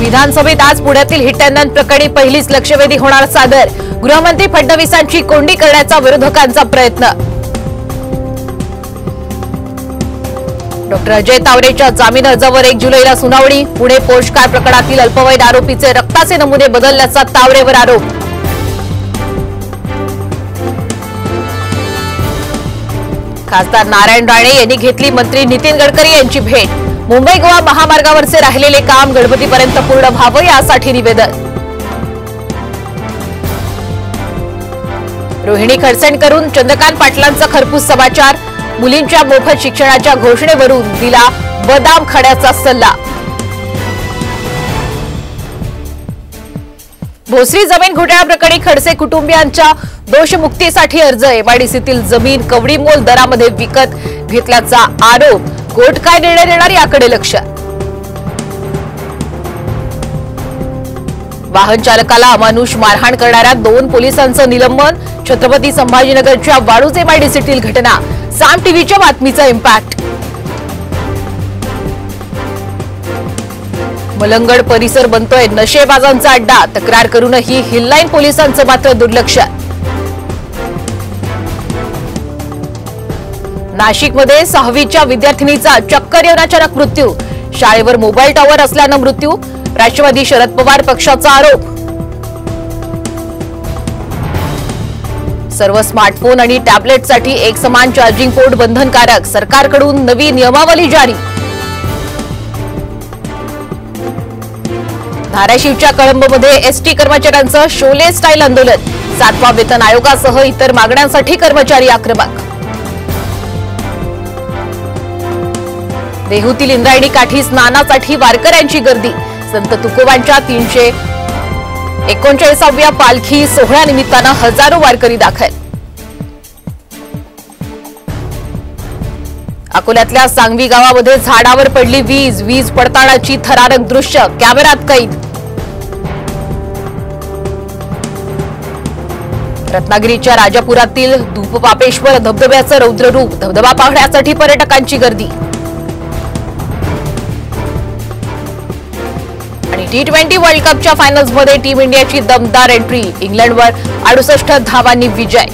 विधानसभेत आज पुण्यातील हिट अँड रन प्रकरणी पहिलीच लक्षवेधी होणार सादर। गृहमंत्री फडणवीसांची कोंडी करण्याचा विरोधकांचा प्रयत्न। डॉक्टर अजय तावरेच्या जामीन अर्जावर 1 जुलैला सुनावणी। पुणे पोस्ट कार प्रकरणातील अल्पवयीन आरोपीचे रक्ताचे नमुने बदलल्याचा तावरेवर आरोप। खासदार नारायण राणे यांनी घेतली मंत्री नितीन गडकरी यांची भेट। मुंबई गोवा महामार्गावरचे राहिलेले काम गणपतीपर्यंत पूर्ण व्हावं यासाठी निवेदन। रोहिणी खडसेंकडून चंद्रकांत पाटलांचा खरपूस समाचार। मुलींच्या मोफत शिक्षणाच्या घोषणेवरून दिला बदाम खड्याचा सल्ला। भोसरी जमीन घोटाळा प्रकरणी खडसे कुटुंबियांच्या दोषमुक्तीसाठी अर्ज। एमआयडीसीतील जमीन कवडीमोल दरामध्ये विकत घेतल्याचा आरोप। कोर्ट काय निर्णय देणार याकडे लक्ष। वाहन चालकाला अमानुष मारहाण करणाऱ्या 2 पोलिसांचं निलंबन। छत्रपती संभाजीनगरच्या वाळूज एमआयडीसीतील घटना। साम टीव्हीच्या बातमीचा इम्पॅक्ट। मलंगड परिसर बनतोय नशेबाजांचा अड्डा। तक्रार करूनही हिललाईन पोलिसांचं मात्र दुर्लक्ष। नाशिकमध्ये 6वीच्या विद्यार्थिनीचा चक्कर येऊन अचानक मृत्यू। शाळेवर मोबाईल टॉवर असल्यानं मृत्यू। राष्ट्रवादी शरद पवार पक्षाचा आरोप। सर्व स्मार्टफोन आणि टॅबलेटसाठी एक समान चार्जिंग पोर्ट बंधनकारक। सरकारकडून नवी नियमावली जारी। धाराशिवच्या कळंबमध्ये एसटी कर्मचाऱ्यांचं शोले स्टाईल आंदोलन। 7व्या वेतन आयोगासह इतर मागण्यांसाठी कर्मचारी आक्रमक। देहूतील इंद्रायणी काठी स्नानासाठी वारकऱ्यांची गर्दी। संत तुकोबांच्या 339व्या पालखी सोहळ्यानिमित्तानं हजारो वारकरी दाखल। अकोल्यातल्या सांगवी गावामध्ये झाडावर पडली वीज। वीज पडतानाची थरारक दृश्य कॅमेऱ्यात कैद। रत्नागिरीच्या राजापुरातील धूपपापेश्वर धबधब्याचं रौद्र रूप। धबधबा पाहण्यासाठी पर्यटकांची गर्दी। आणि T20 वर्ल्ड कपच्या फायनल्समध्ये टीम इंडियाची दमदार एंट्री। इंग्लंडवर 68 धावांनी विजय।